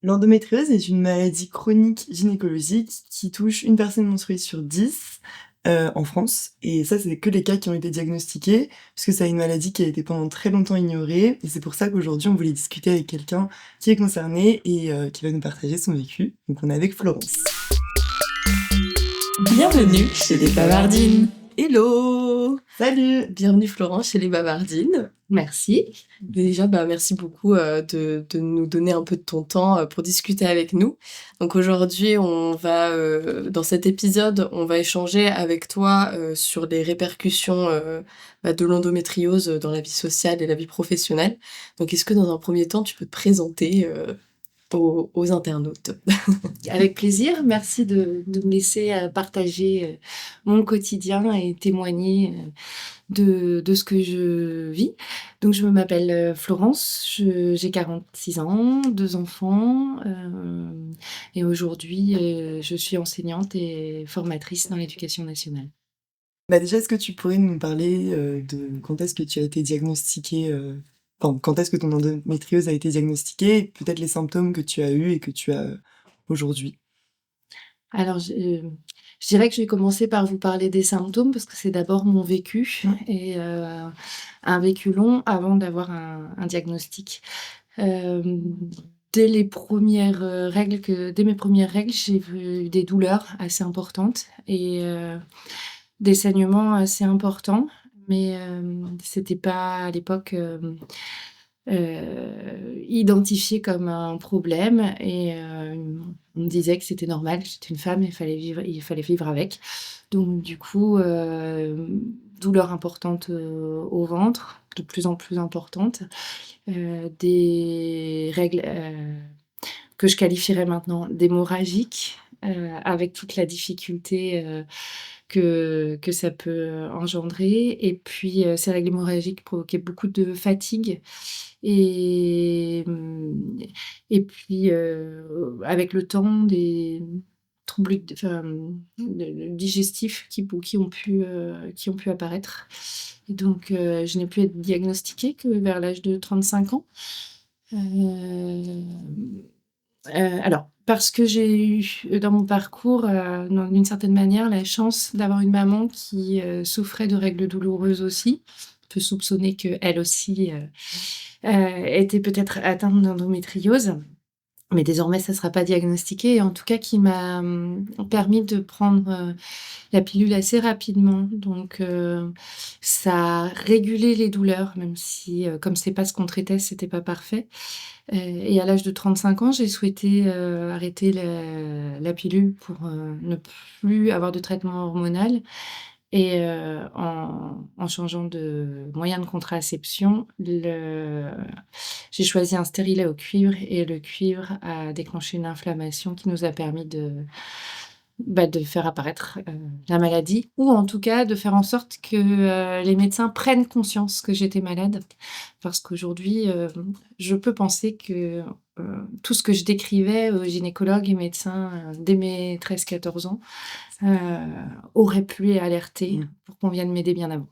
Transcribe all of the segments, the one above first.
L'endométriose est une maladie chronique gynécologique qui touche une personne menstruée sur 10 en France et ça, c'est que les cas qui ont été diagnostiqués puisque c'est une maladie qui a été pendant très longtemps ignorée et c'est pour ça qu'aujourd'hui, on voulait discuter avec quelqu'un qui est concerné et qui va nous partager son vécu. Donc on est avec Florence. Bienvenue chez les Bavardines. Hello! Salut! Bienvenue Florence chez les Bavardines. Merci. Déjà, merci beaucoup de nous donner un peu de ton temps pour discuter avec nous. Donc aujourd'hui, dans cet épisode, on va échanger avec toi sur les répercussions de l'endométriose dans la vie sociale et la vie professionnelle. Donc est-ce que dans un premier temps, tu peux te présenter aux internautes? Avec plaisir. Merci de me laisser partager mon quotidien et témoigner de ce que je vis. Donc, je m'appelle Florence, j'ai 46 ans, 2 enfants, et aujourd'hui, je suis enseignante et formatrice dans l'éducation nationale. Déjà, est-ce que tu pourrais nous parler de quand est-ce que tu as été diagnostiquée, quand est-ce que ton endométriose a été diagnostiquée et peut-être les symptômes que tu as eus et que tu as aujourd'hui? Alors, je dirais que je vais commencer par vous parler des symptômes parce que c'est d'abord mon vécu et un vécu long avant d'avoir un diagnostic. Dès mes premières règles, j'ai eu des douleurs assez importantes et des saignements assez importants, mais c'était pas à l'époque, identifié comme un problème et on me disait que c'était normal, que j'étais une femme, il fallait vivre avec. Donc du coup, douleurs importantes, au ventre, de plus en plus importantes, des règles, que je qualifierais maintenant d'hémorragiques, avec toute la difficulté, que ça peut engendrer et puis, ces règles hémorragiques provoquaient beaucoup de fatigue et et puis, avec le temps, des troubles digestifs qui ont pu apparaître et donc, je n'ai pu être diagnostiquée que vers l'âge de 35 ans. Hem alors, parce que j'ai eu, dans mon parcours, d'une certaine manière, la chance d'avoir une maman qui, souffrait de règles douloureuses aussi. On peut soupçonner qu'elle aussi, était peut-être atteinte d'endométriose, mais désormais ça ne sera pas diagnostiqué et en tout cas qui m'a, permis de prendre, la pilule assez rapidement. Donc, ça a régulé les douleurs, même si, comme c'est pas ce qu'on traitait, c'était pas parfait. Et à l'âge de 35 ans, j'ai souhaité, arrêter la pilule pour, ne plus avoir de traitement hormonal et en changeant de moyen de contraception, j'ai choisi un stérilet au cuivre et le cuivre a déclenché une inflammation qui nous a permis de faire apparaître, la maladie ou en tout cas de faire en sorte que, les médecins prennent conscience que j'étais malade. Parce qu'aujourd'hui, je peux penser que, tout ce que je décrivais aux gynécologues et médecins, dès mes 13-14 ans, heu, aurait pu les alerter pour qu'on vienne m'aider bien avant.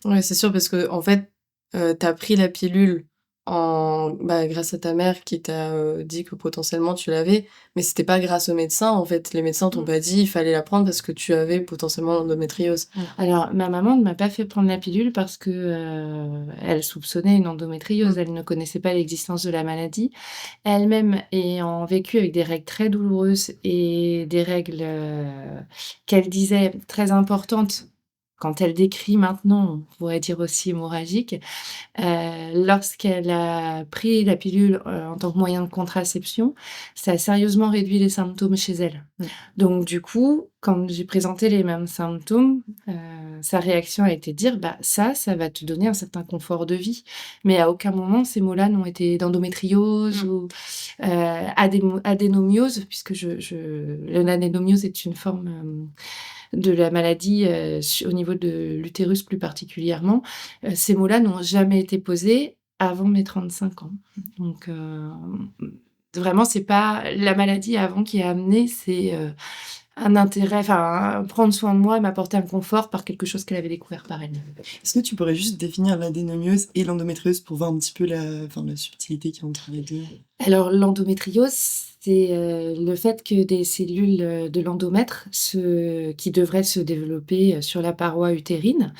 Ouais, c'est sûr parce qu'en fait, tu as pris la pilule grâce à ta mère qui t'a, dit que potentiellement tu l'avais, mais c'était pas grâce aux médecins, en fait. Les médecins t'ont pas dit: «Il fallait la prendre parce que tu avais potentiellement l'endométriose». Alors ma maman ne m'a pas fait prendre la pilule parce que, elle soupçonnait une endométriose, elle ne connaissait pas l'existence de la maladie. Elle-même ayant vécu avec des règles très douloureuses et des règles, qu'elle disait très importantes, quand elle décrit maintenant, on pourrait dire aussi hémorragiques. Lorsqu'elle a pris la pilule, en tant que moyen de contraception, ça a sérieusement réduit les symptômes chez elle. Donc du coup, quand j'ai présenté les mêmes symptômes, sa réaction a été de dire: «Bah, ça va te donner un certain confort de vie». Mais à aucun moment ces mots-là n'ont été d'endométriose ou, adénomiose puisque l'adénomiose est une forme, de la maladie, au niveau de l'utérus plus particulièrement. Ces mots-là n'ont jamais été posés avant mes 35 ans. Donc, vraiment, c'est pas la maladie avant qui a amené, c'est, un intérêt, enfin, prendre soin de moi et m'apporter un confort par quelque chose qu'elle avait découvert par elle-même. Est-ce que tu pourrais juste définir l'adénomiose et l'endométriose pour voir un petit peu la subtilité qu'il y a entre les deux? Alors l'endométriose, c'est, le fait que des cellules, de l'endomètre qui devraient se développer, sur la paroi utérine,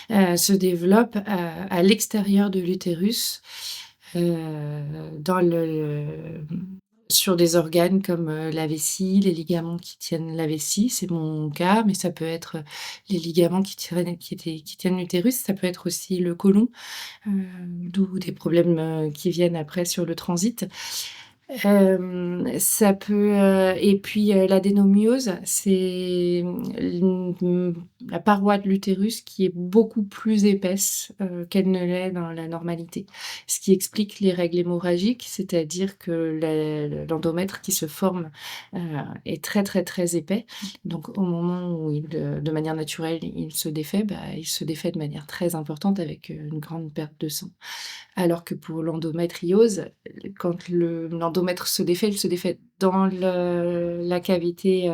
se développent à l'extérieur de l'utérus, dans sur des organes comme, la vessie, les ligaments qui tiennent la vessie, c'est mon cas, mais ça peut être, les ligaments qui tiennent l'utérus, ça peut être aussi le côlon, d'où des problèmes, qui viennent après sur le transit. Ça peut, et puis, l'adénomiose, c'est, la paroi de l'utérus qui est beaucoup plus épaisse, qu'elle ne l'est dans la normalité. Ce qui explique les règles hémorragiques, c'est-à-dire que l'endomètre qui se forme, heu, est très, très, très épais. Donc au moment où de manière naturelle, il se défait, il se défait de manière très importante avec, une grande perte de sang. Alors que pour l'endométriose, quand l'endomètre se défait, il se défait dans la cavité,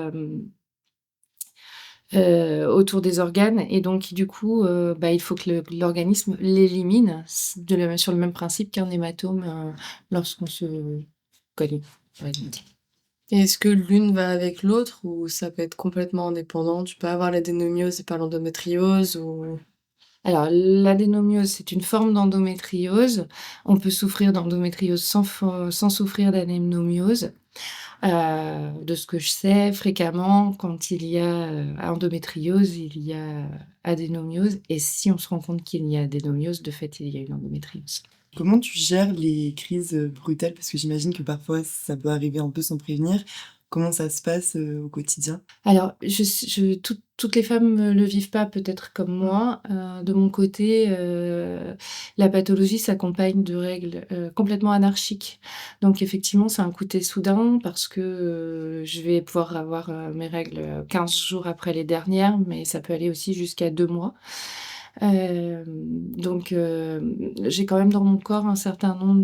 autour des organes et donc du coup, il faut que l'organisme l'élimine sur le même principe qu'un hématome, lorsqu'on se cogne, par exemple. Et est-ce que l'une va avec l'autre ou ça peut être complètement indépendant? Tu peux avoir l'adénomiose et pas l'endométriose ou... Alors l'adénomiose, c'est une forme d'endométriose. On peut souffrir d'endométriose sans souffrir d'adénomiose. De ce que je sais, fréquemment, quand il y a, endométriose, il y a adénomiose et si on se rend compte qu'il y a adénomiose, de fait, il y a une endométriose. Comment tu gères les crises, brutales? Parce que j'imagine que parfois ça peut arriver un peu sans prévenir. Comment ça se passe, au quotidien? Alors, toutes les femmes, le vivent pas peut-être comme moi. De mon côté, la pathologie s'accompagne de règles, complètement anarchiques. Donc effectivement, c'est un coup de soudain parce que, je vais pouvoir avoir, mes règles, 15 jours après les dernières, mais ça peut aller aussi jusqu'à 2 mois. Donc j'ai quand même dans mon corps un certain nombre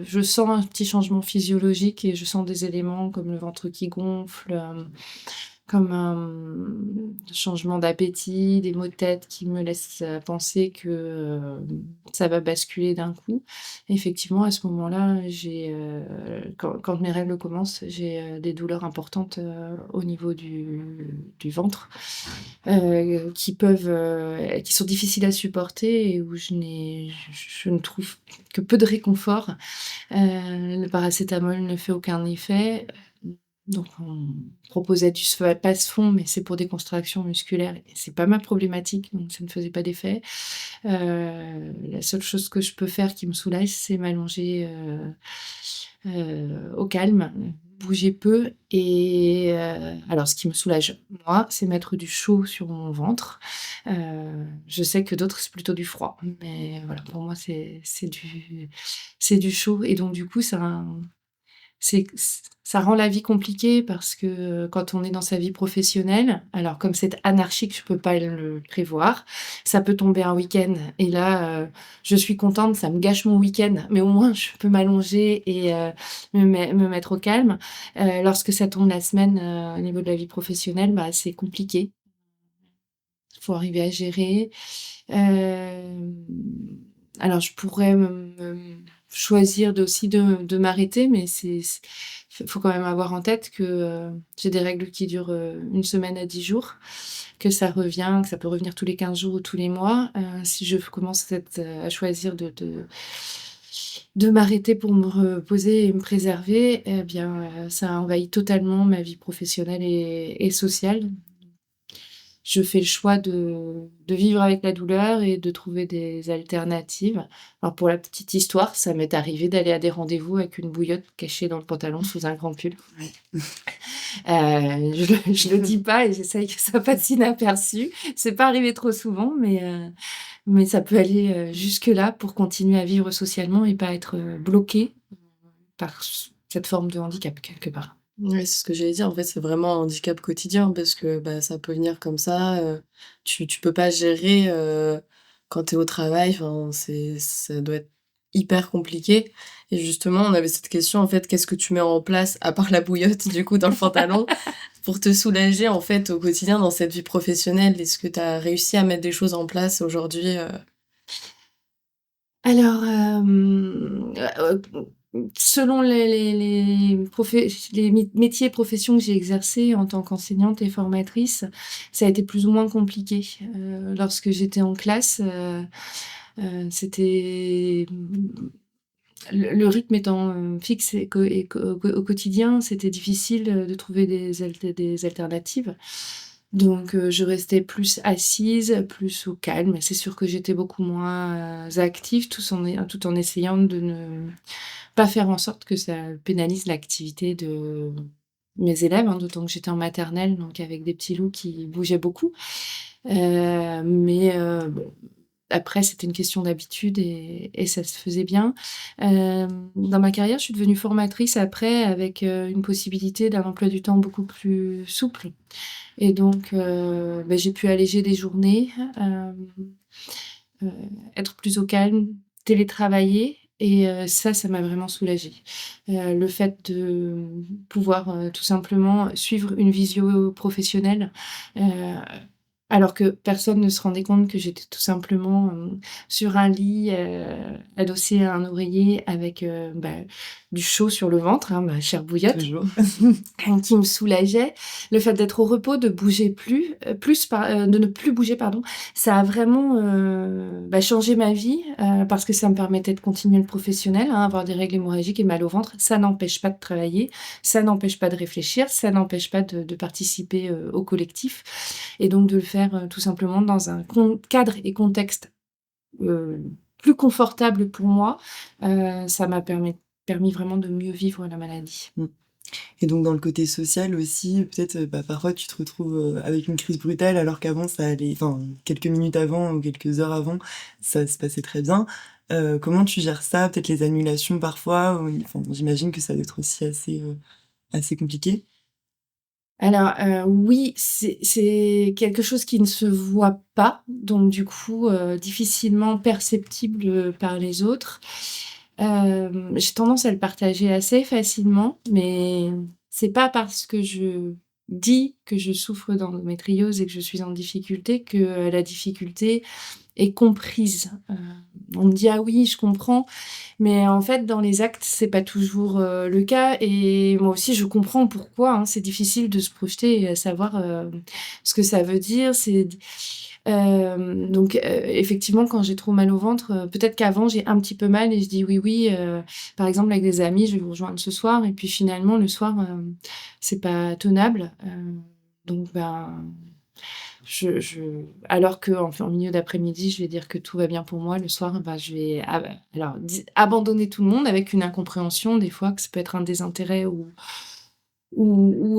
je sens un petit changement physiologique et je sens des éléments comme le ventre qui gonfle, comme un changement d'appétit, des maux de tête qui me laissent, penser que, ça va basculer d'un coup. Et effectivement, à ce moment-là, quand mes règles commencent, j'ai, des douleurs importantes, au niveau du ventre, qui sont difficiles à supporter et où je ne trouve que peu de réconfort. Le paracétamol ne fait aucun effet. Donc on proposait du passe-fond, mais c'est pour des contractions musculaires et c'est pas ma problématique, donc ça ne faisait pas d'effet. La seule chose que je peux faire qui me soulage, c'est m'allonger, au calme, bouger peu et alors ce qui me soulage, moi, c'est mettre du chaud sur mon ventre. Je sais que d'autres, c'est plutôt du froid, mais voilà, pour moi, c'est du chaud et donc du coup, ça rend la vie compliquée parce que, quand on est dans sa vie professionnelle, alors comme c'est anarchique, je peux pas le prévoir. Ça peut tomber un week-end et là, je suis contente, ça me gâche mon week-end, mais au moins je peux m'allonger et me mettre au calme. Lorsque ça tombe la semaine, au niveau de la vie professionnelle, c'est compliqué. Il faut arriver à gérer. Hem, alors je pourrais choisir de m'arrêter, mais faut quand même avoir en tête que, j'ai des règles qui durent, 1 semaine à 10 jours, que ça peut revenir tous les 15 jours ou tous les mois. Si je commence à choisir de m'arrêter pour me reposer et me préserver eh bien, ça envahit totalement ma vie professionnelle et sociale. Je fais le choix de vivre avec la douleur et de trouver des alternatives. Alors pour la petite histoire, ça m'est arrivé d'aller à des rendez-vous avec une bouillotte cachée dans le pantalon sous un grand pull. Ouais. Je le dis pas et j'essaye que ça passe inaperçu. C'est pas arrivé trop souvent, mais ça peut aller, jusque-là pour continuer à vivre socialement et pas être, bloquée par cette forme de handicap quelque part. Ouais, c'est ce que j'allais dire. En fait, c'est vraiment un handicap quotidien parce que, ça peut venir comme ça, tu peux pas gérer, quand tu es au travail. Enfin, ça doit être hyper compliqué. Et justement, on avait cette question, en fait, qu'est-ce que tu mets en place, à part la bouillotte, du coup, dans le pantalon, pour te soulager, en fait, au quotidien, dans cette vie professionnelle? Est-ce que tu as réussi à mettre des choses en place aujourd'hui? Alors, selon les métiers et professions que j'ai exercés en tant qu'enseignante et formatrice, ça a été plus ou moins compliqué. Lorsque j'étais en classe, c'était le rythme étant, fixe et au quotidien, c'était difficile, de trouver des alternatives. Donc je restais plus assise, plus au calme. C'est sûr que j'étais beaucoup moins, active tout en essayant de ne pas faire en sorte que ça pénalise l'activité de mes élèves, hein, d'autant que j'étais en maternelle, donc avec des petits loups qui bougeaient beaucoup. Bon, après c'était une question d'habitude et ça se faisait bien. Dans ma carrière, je suis devenue formatrice après avec, une possibilité d'un emploi du temps beaucoup plus souple et donc j'ai pu alléger des journées, heu, être plus au calme, télétravailler et ça m'a vraiment soulagée. Le fait de pouvoir, tout simplement suivre une visio professionnelle, heu alors que personne ne se rendait compte que j'étais tout simplement, sur un lit, adossée à un oreiller avec, du chaud sur le ventre, hein, ma chère bouillotte, Toujours. qui me soulageait. Le fait d'être au repos, de bouger de ne plus bouger, pardon, ça a vraiment, changé ma vie, parce que ça me permettait de continuer le professionnel, hein, avoir des règles hémorragiques et mal au ventre, ça n'empêche pas de travailler, ça n'empêche pas de réfléchir, ça n'empêche pas de participer, au collectif et donc de le faire, tout simplement dans un cadre et contexte, heu, plus confortable pour moi, ça m'a permis vraiment de mieux vivre la maladie. Mmh. Et donc dans le côté social aussi, peut-être, parfois tu te retrouves, avec une crise brutale alors qu'avant ça allait enfin, quelques minutes avant ou quelques heures avant, ça se passait très bien. Comment tu gères ça? Peut-être les annulations parfois ou enfin, j'imagine que ça doit être aussi assez compliqué? Alors, oui, c'est quelque chose qui ne se voit pas, donc du coup, difficilement perceptible, par les autres. J'ai tendance à le partager assez facilement, mais c'est pas parce que je dis que je souffre d'endométriose et que je suis en difficulté que, la difficulté est comprise. On me dit: «Ah oui, je comprends», mais en fait, dans les actes, c'est pas toujours, le cas et moi aussi je comprends pourquoi, hein. C'est difficile de se projeter et savoir, ce que ça veut dire. Effectivement, quand j'ai trop mal au ventre, peut-être qu'avant j'ai un petit peu mal et je dis: «Oui, oui», par exemple avec des amis: «Je vais vous rejoindre ce soir» et puis finalement le soir, c'est pas tenable, donc je alors qu'en milieu d'après-midi, je vais dire que tout va bien pour moi, le soir, je vais abandonner tout le monde avec une incompréhension des fois que ça peut être un désintérêt ou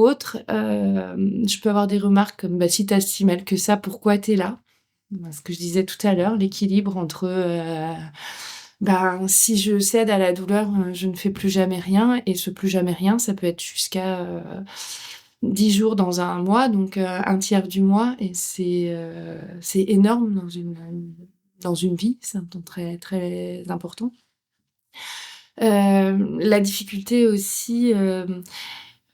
autre. Je peux avoir des remarques comme: «Si tu as si mal que ça, pourquoi tu es là?» Ce que je disais tout à l'heure, l'équilibre entre, si je cède à la douleur, je ne fais plus jamais rien et ce plus jamais rien, ça peut être jusqu'à, 10 jours dans un mois, donc 1/3 du mois et c'est énorme dans une vie, c'est un temps très, très important. La difficulté aussi,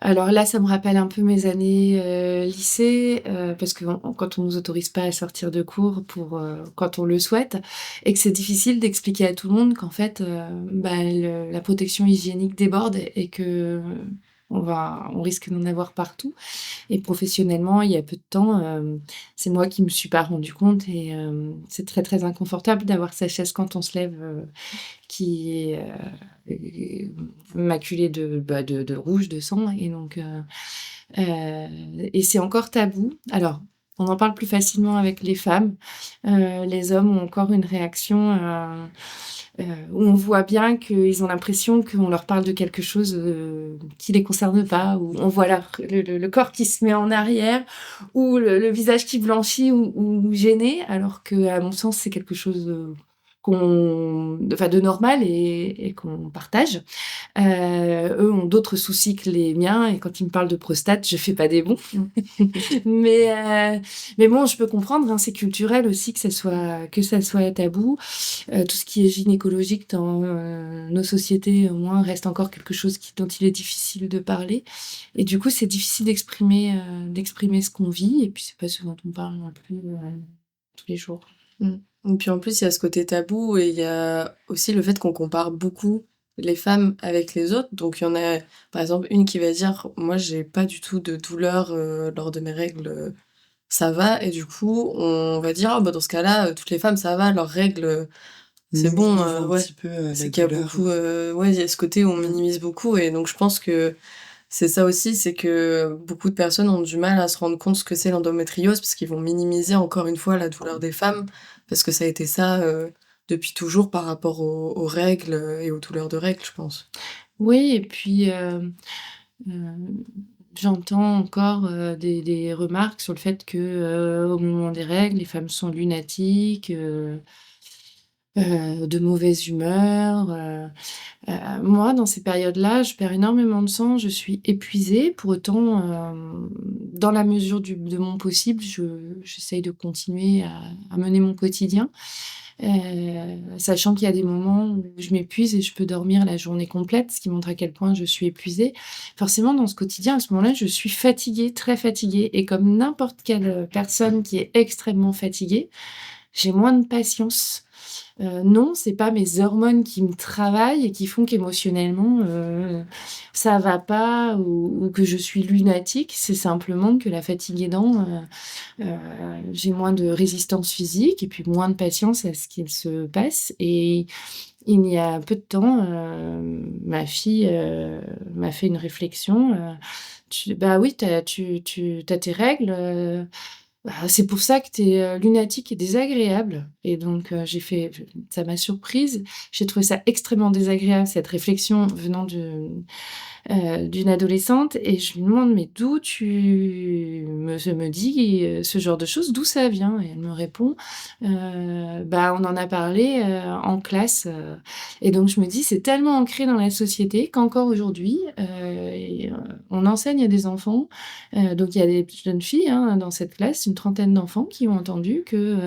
alors là, ça me rappelle un peu mes années, lycée, parce que quand on nous autorise pas à sortir de cours pour, quand on le souhaite et que c'est difficile d'expliquer à tout le monde qu'en fait, la protection hygiénique déborde et que on risque d'en avoir partout. Et professionnellement, il y a peu de temps, c'est moi qui me suis pas rendu compte et c'est très, très inconfortable d'avoir sa chaise quand on se lève, qui est, maculée de rouge, de sang et donc et c'est encore tabou. Alors, on en parle plus facilement avec les femmes. Les hommes ont encore une réaction, où on voit bien qu'ils ont l'impression qu'on leur parle de quelque chose, qui les concerne pas, où on voit le corps qui se met en arrière ou le visage qui blanchit ou gêné, alors qu'à mon sens, c'est quelque chose, de normal et qu'on partage. Eux ont d'autres soucis que les miens et quand ils me parlent de prostate, je fais pas des bons. Mais bon, je peux comprendre, hein, c'est culturel aussi que ça soit tabou. Tout ce qui est gynécologique dans nos sociétés, au moins, reste encore quelque chose dont il est difficile de parler. Et du coup, c'est difficile d'exprimer ce qu'on vit. Et puis, c'est pas ce dont on parle non plus tous les jours. Et puis en plus, il y a ce côté tabou et il y a aussi le fait qu'on compare beaucoup les femmes avec les autres. Donc il y en a, par exemple, une qui va dire, moi, j'ai pas du tout de douleur lors de mes règles, ça va. Et du coup, on va dire, ah, bah, dans ce cas-là, toutes les femmes, ça va, leurs règles, c'est bon. Minimise un Ouais. petit peu C'est la qu'il y a douleur. beaucoup, ouais, il y a ce côté où on minimise beaucoup. Et donc je pense que c'est ça aussi, c'est que beaucoup de personnes ont du mal à se rendre compte ce que c'est l'endométriose, parce qu'ils vont minimiser encore une fois la douleur des femmes, parce que ça a été ça depuis toujours par rapport aux règles et aux douleurs de règles, je pense. Oui, et puis j'entends encore des remarques sur le fait que au moment des règles, les femmes sont lunatiques, de mauvaise humeur. Moi, dans ces périodes-là, je perds énormément de sang, je suis épuisée. Pour autant, dans la mesure de mon possible, j'essaye de continuer à mener mon quotidien, sachant qu'il y a des moments où je m'épuise et je peux dormir la journée complète, ce qui montre à quel point je suis épuisée. Forcément, dans ce quotidien, à ce moment-là, je suis fatiguée, très fatiguée, et comme n'importe quelle personne qui est extrêmement fatiguée, j'ai moins de patience. Non, c'est pas mes hormones qui me travaillent et qui font qu'émotionnellement, ça va pas ou que je suis lunatique. C'est simplement que la fatigue aidant, j'ai moins de résistance physique et puis moins de patience à ce qu'il se passe. Et il y a peu de temps, ma fille, m'a fait une réflexion, «Bah oui, tu as tes règles, bah, c'est pour ça que tu es, lunatique et désagréable». Et donc ça m'a surprise. J'ai trouvé ça extrêmement désagréable, cette réflexion venant d'une adolescente, et je lui demande: «Mais d'où tu me dis, ce genre de choses, d'où ça vient?» Et elle me répond: «Bah, on en a parlé, en classe», et donc je me dis: «C'est tellement ancré dans la société qu'encore aujourd'hui, on enseigne à des enfants». Donc il y a des jeunes filles, hein, dans cette classe, une trentaine d'enfants qui ont entendu que,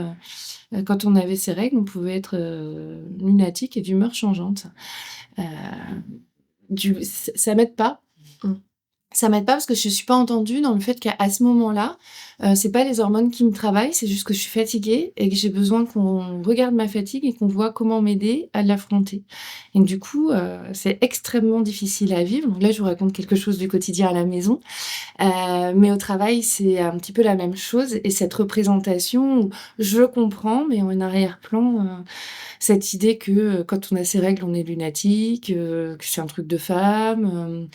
quand on avait ces règles, on pouvait être, lunatique et d'humeur changeante. Heu ça m'aide pas. Mmh. Ça m'aide pas parce que je suis pas entendue dans le fait qu'à ce moment-là, c'est pas les hormones qui me travaillent, c'est juste que je suis fatiguée et que j'ai besoin qu'on regarde ma fatigue et qu'on voit comment m'aider à l'affronter. Et du coup, c'est extrêmement difficile à vivre. Donc là, je vous raconte quelque chose du quotidien à la maison. Mais au travail, c'est un petit peu la même chose, et cette représentation où je comprends, mais en arrière-plan, cette idée que, quand on a ses règles, on est lunatique, que c'est un truc de femme,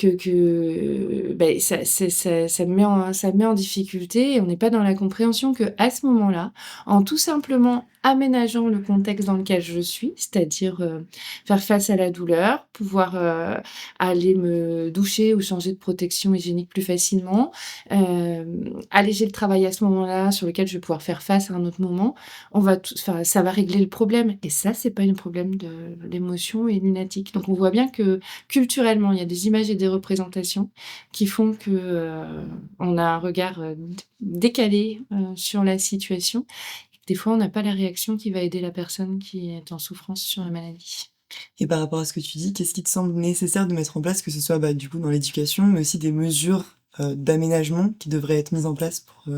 beh, ça me met en difficulté, et on n'est pas dans la compréhension qu'à ce moment-là, en tout simplement aménageant le contexte dans lequel je suis, c'est-à-dire, faire face à la douleur, pouvoir, aller me doucher ou changer de protection hygiénique plus facilement, alléger le travail à ce moment-là sur lequel je vais pouvoir faire face à un autre moment, enfin, ça va régler le problème. Et ça, c'est pas un problème d'émotion et lunatique. Donc on voit bien que culturellement, il y a des images et des représentations qui font que, on a un regard, décalé, sur la situation. Des fois, on n'a pas la réaction qui va aider la personne qui est en souffrance sur la maladie. Et par rapport à ce que tu dis, qu'est-ce qui te semble nécessaire de mettre en place, que ce soit, bah, du coup, dans l'éducation, mais aussi des mesures, d'aménagement qui devraient être mises en place pour,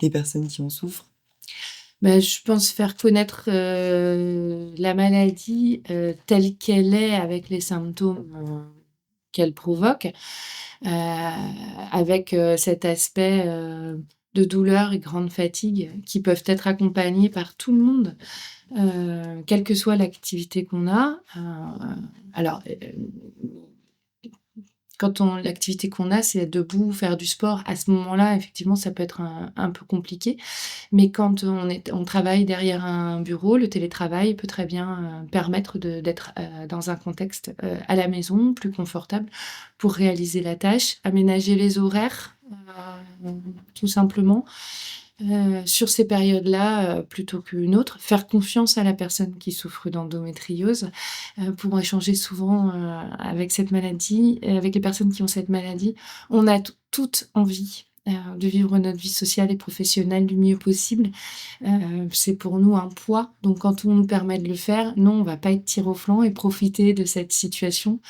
les personnes qui en souffrent? Bah, je pense faire connaître, la maladie, telle qu'elle est, avec les symptômes, qu'elle provoque, avec, cet aspect, de douleur et grande fatigue qui peuvent être accompagnés par tout le monde, quelle que soit l'activité qu'on a. Alors, quand l'activité qu'on a, c'est être debout, faire du sport, à ce moment-là, effectivement, ça peut être un peu compliqué. Mais quand on travaille derrière un bureau, le télétravail peut très bien, permettre d'être, dans un contexte, à la maison, plus confortable pour réaliser la tâche, aménager les horaires, tout simplement. sur ces périodes-là, plutôt qu'une autre, faire confiance à la personne qui souffre d'endométriose, pour échanger souvent, avec cette maladie avec les personnes qui ont cette maladie. On a toutes envie, de vivre notre vie sociale et professionnelle du mieux possible. C'est pour nous un poids, donc quand on nous permet de le faire, non, on va pas être tir au flanc et profiter de cette situation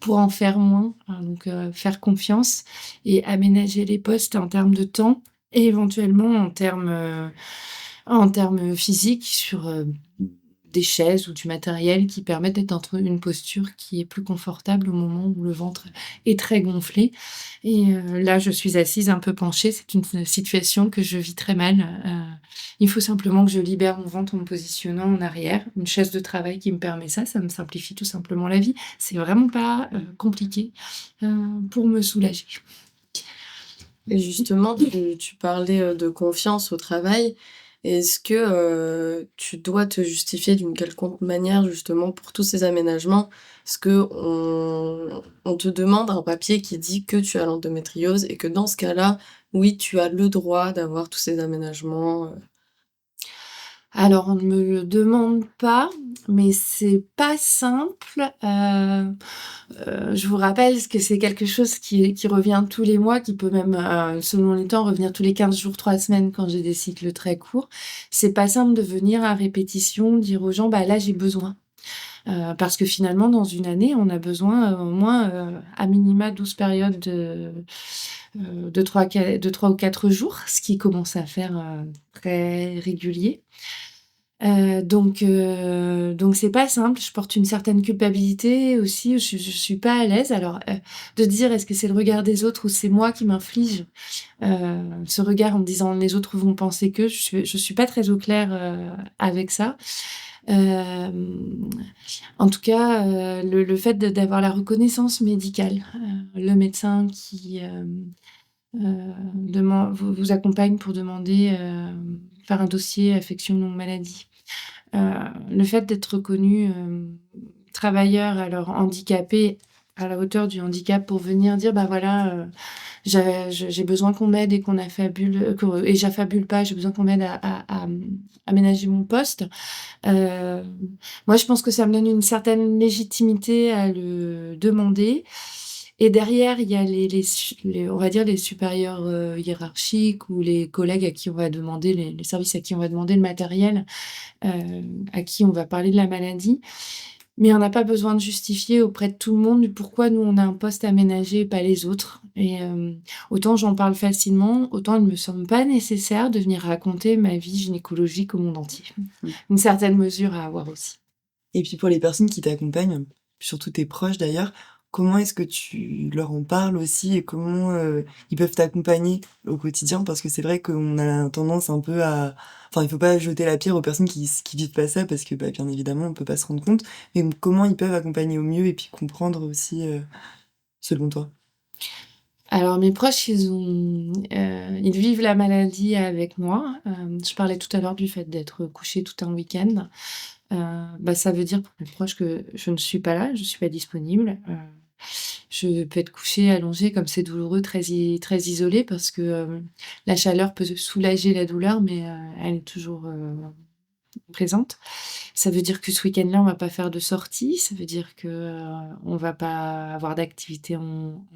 pour en faire moins, donc faire confiance et aménager les postes en termes de temps et éventuellement en termes physiques sur, des chaises ou du matériel qui permettent d'être dans une posture qui est plus confortable au moment où le ventre est très gonflé et là, je suis assise un peu penchée. C'est une situation que je vis très mal, il faut simplement que je libère mon ventre en me positionnant en arrière. Une chaise de travail qui me permet ça, ça me simplifie tout simplement la vie. C'est vraiment pas, compliqué, pour me soulager. Et justement, tu parlais de confiance au travail. Est-ce que tu dois te justifier d'une quelconque manière justement pour tous ces aménagements? Est-ce que on te demande un papier qui dit que tu as l'endométriose et que dans ce cas-là, oui, tu as le droit d'avoir tous ces aménagements? Alors, on ne me le demande pas, mais c'est pas simple. Je vous rappelle que c'est quelque chose qui revient tous les mois, qui peut même, selon les temps, revenir tous les 15 jours, 3 semaines quand j'ai des cycles très courts. C'est pas simple de venir à répétition dire aux gens: «Bah, là, j'ai besoin». Parce que finalement, dans une année, on a besoin, au moins, à minima 12 périodes de 3 ou 4 jours, ce qui commence à faire, très régulier. Donc c'est pas simple. Je porte une certaine culpabilité aussi. Je suis pas à l'aise. Alors, de dire: «Est-ce que c'est le regard des autres ou c'est moi qui m'inflige, ce regard en me disant: "Les autres vont penser que"», je suis pas très au clair, avec ça. Hem, En tout cas, le fait d'avoir la reconnaissance médicale, le médecin qui, vous accompagne pour demander, faire un dossier affection longue maladie. Heu, le fait d'être reconnu, travailleur, alors handicapé, à la hauteur du handicap pour venir dire: «Bah, voilà, j'ai besoin qu'on m'aide et qu'on affabule que et j'affabule pas, j'ai besoin qu'on m'aide à aménager mon poste». Heu, Moi, je pense que ça me donne une certaine légitimité à le demander et derrière, il y a les on va dire les supérieurs, hiérarchiques ou les collègues à qui on va demander les services à qui on va demander le matériel, à qui on va parler de la maladie. Mais on n'a pas besoin de justifier auprès de tout le monde du pourquoi nous on a un poste aménagé et pas les autres et autant j'en parle facilement, autant il me semble pas nécessaire de venir raconter ma vie gynécologique au monde entier. Une certaine mesure à avoir aussi. Et puis pour les personnes qui t'accompagnent, surtout tes proches d'ailleurs, comment est-ce que tu leur en parles aussi et comment, ils peuvent t'accompagner au quotidien? Parce que c'est vrai qu'on a tendance un peu à enfin, il faut pas jeter la pierre aux personnes qui vivent pas ça parce que, bah, bien évidemment, on peut pas se rendre compte. Mais comment ils peuvent accompagner au mieux et puis comprendre aussi, selon toi? Alors mes proches, ils vivent la maladie avec moi. Je parlais tout à l'heure du fait d'être couchée tout un week-end. Bah, ça veut dire pour mes proches que je ne suis pas là, je suis pas disponible. Je peux être couchée, allongée comme c'est douloureux, très isolée parce que, la chaleur peut soulager la douleur, mais, elle est toujours, présente. Ça veut dire que ce week-end-là, on va pas faire de sortie, ça veut dire que, on va pas avoir d'activité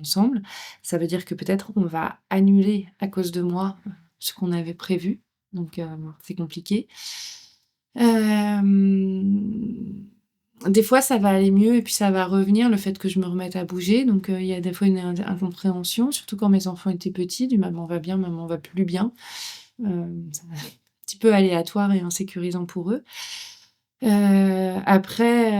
ensemble. Ça veut dire que peut-être on va annuler à cause de moi, ce qu'on avait prévu, donc, c'est compliqué. Hem, des fois, ça va aller mieux et puis ça va revenir, le fait que je me remette à bouger, donc, il y a des fois une incompréhension, surtout quand mes enfants étaient petits, du «maman va bien, maman va plus bien». C'est un petit peu aléatoire et insécurisant pour eux. Après,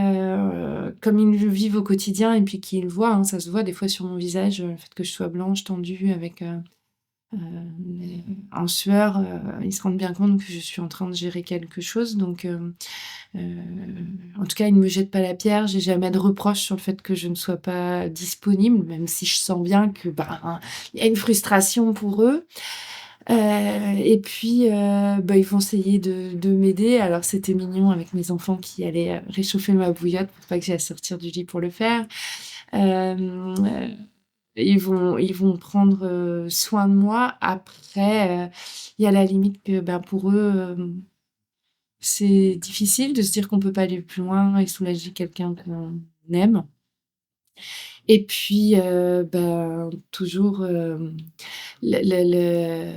comme ils le vivent au quotidien et puis qu'ils le voient, hein, ça se voit des fois sur mon visage, le fait que je sois blanche, tendue avec, heu, en sueur, ils se rendent bien compte que je suis en train de gérer quelque chose donc heu, en tout cas, ils ne me jettent pas la pierre. J'ai jamais de reproche sur le fait que je ne sois pas disponible, même si je sens bien que, ben, il y a une frustration pour eux. Et puis, bah, ils vont essayer de m'aider. Alors c'était mignon avec mes enfants qui allaient, réchauffer ma bouillotte pour pas que j'aie à sortir du lit pour le faire. Hem, ils vont prendre soin de moi. Après, il y a la limite que, ben, pour eux, c'est difficile de se dire qu'on peut pas aller plus loin et soulager quelqu'un qu'on aime. Et puis, ben, toujours, le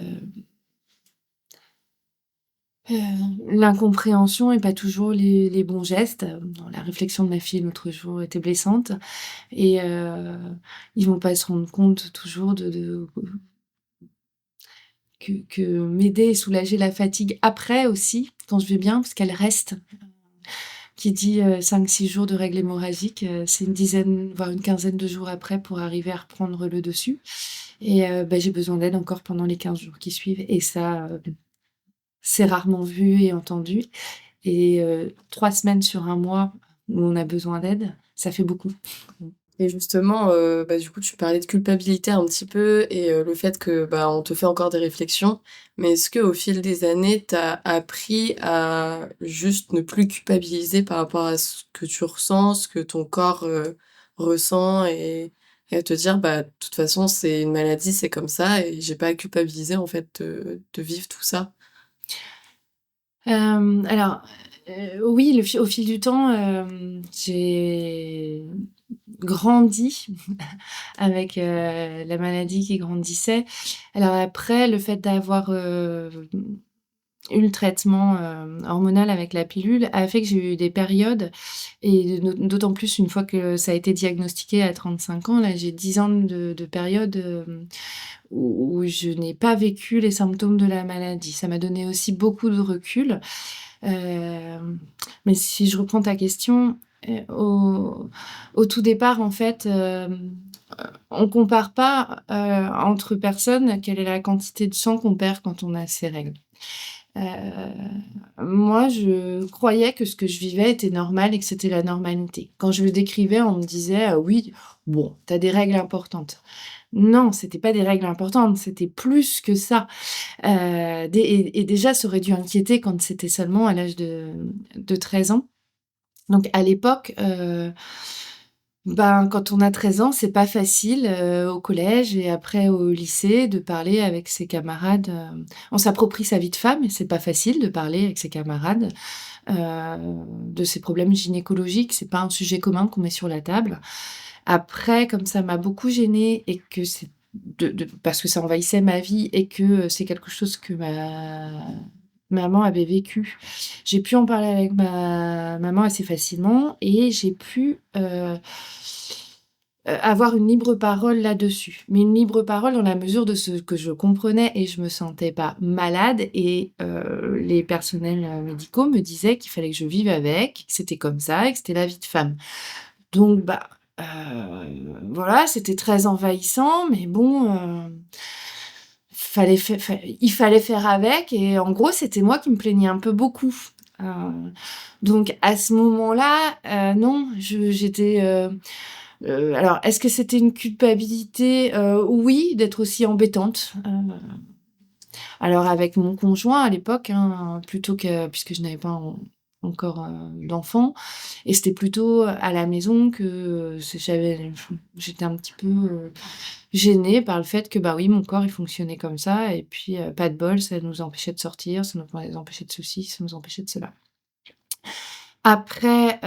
l'incompréhension et pas toujours les bons gestes. La réflexion de ma fille l'autre jour était blessante et ils vont pas se rendre compte toujours de que m'aider et soulager la fatigue après aussi, quand je vais bien, parce qu'elle reste. Qui dit, 5-6 jours de règles hémorragiques, c'est une dizaine, voire une quinzaine de jours après pour arriver à reprendre le dessus et bah, j'ai besoin d'aide encore pendant les 15 jours qui suivent et ça, c'est rarement vu et entendu et 3 semaines sur un mois où on a besoin d'aide, ça fait beaucoup. Et justement, bah, du coup, tu parlais de culpabilité un petit peu et le fait que, bah, on te fait encore des réflexions. Mais est-ce qu'au fil des années, tu as appris à juste ne plus culpabiliser par rapport à ce que tu ressens, ce que ton corps, ressent et à te dire: «Bah, de toute façon, c'est une maladie, c'est comme ça et j'ai pas à culpabiliser, en fait, de vivre tout ça»? Alors, oui, au fil du temps, j'ai grandi avec, la maladie qui grandissait. Alors après, le fait d'avoir, eu le traitement, hormonal avec la pilule a fait que j'ai eu des périodes et d'autant plus une fois que ça a été diagnostiqué à 35 ans, là, j'ai 10 ans de période, où je n'ai pas vécu les symptômes de la maladie. Ça m'a donné aussi beaucoup de recul. Mais si je reprends ta question, au tout départ, en fait, on compare pas, entre personnes quelle est la quantité de sang qu'on perd quand on a ses règles. Heu, Moi, je croyais que ce que je vivais était normal et que c'était la normalité. Quand je le décrivais, on me disait: «Oui, bon, tu as des règles importantes». Non, c'était pas des règles importantes, c'était plus que ça. Dé et déjà, ça aurait dû inquiéter quand c'était seulement à l'âge de 13 ans. Donc à l'époque, ben, quand on a 13 ans, c'est pas facile, au collège et après au lycée de parler avec ses camarades, on s'approprie sa vie de femme et c'est pas facile de parler avec ses camarades, de ses problèmes gynécologiques. C'est pas un sujet commun qu'on met sur la table. Après, comme ça m'a beaucoup gênée et que c'est parce que ça envahissait ma vie et que, c'est quelque chose que ma maman avait vécu. J'ai pu en parler avec ma maman assez facilement et j'ai pu, avoir une libre parole là-dessus. Mais une libre parole dans la mesure de ce que je comprenais et je me sentais pas malade et les personnels, médicaux me disaient qu'il fallait que je vive avec, que c'était comme ça et que c'était la vie de femme. Donc bah, voilà, c'était très envahissant mais bon, il fallait faire avec et en gros, c'était moi qui me plaignais un peu beaucoup. Heu, donc à ce moment-là, non, j'étais, alors est-ce que c'était une culpabilité? Oui, d'être aussi embêtante, alors avec mon conjoint à l'époque, hein, plutôt que puisque je n'avais pas encore, d'enfant et c'était plutôt à la maison que, j'étais un petit peu, gênée par le fait que, bah, oui, mon corps, il fonctionnait comme ça et puis, pas de bol, ça nous empêchait de sortir, ça nous empêchait de ceci, ça nous empêchait de cela. Après,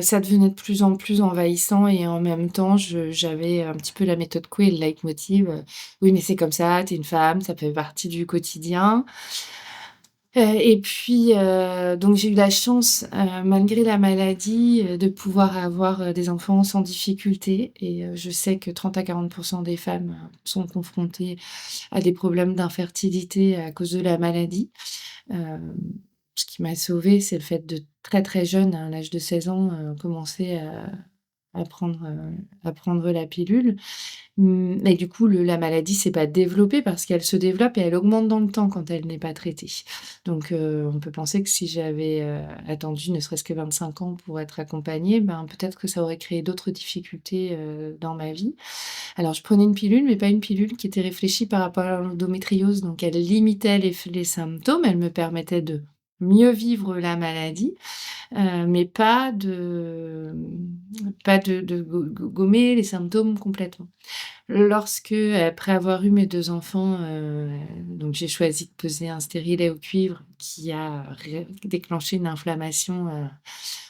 ça devenait de plus en plus envahissant et en même temps, j'avais un petit peu la méthode Coué et le leitmotiv, «Oui, mais c'est comme ça, tu es une femme, ça fait partie du quotidien». Et puis, donc j'ai eu la chance, malgré la maladie, de pouvoir avoir, des enfants sans difficulté et je sais que 30 à 40 des femmes, sont confrontées à des problèmes d'infertilité à cause de la maladie. Hem, Ce qui m'a sauvée, c'est le fait de très, très jeune, à l'âge de 16 ans, commencer à prendre la pilule. Et du coup, la maladie s'est pas développée parce qu'elle se développe et elle augmente dans le temps quand elle n'est pas traitée. Donc on peut penser que si j'avais, attendu ne serait-ce que 25 ans pour être accompagnée, ben, peut-être que ça aurait créé d'autres difficultés, dans ma vie. Alors je prenais une pilule, mais pas une pilule qui était réfléchie par rapport à l'endométriose, donc elle limitait les symptômes, elle me permettait de mieux vivre la maladie, mais pas de gommer les symptômes complètement. Lorsque, après avoir eu mes 2 enfants, donc j'ai choisi de poser un stérilet au cuivre qui a déclenché une inflammation,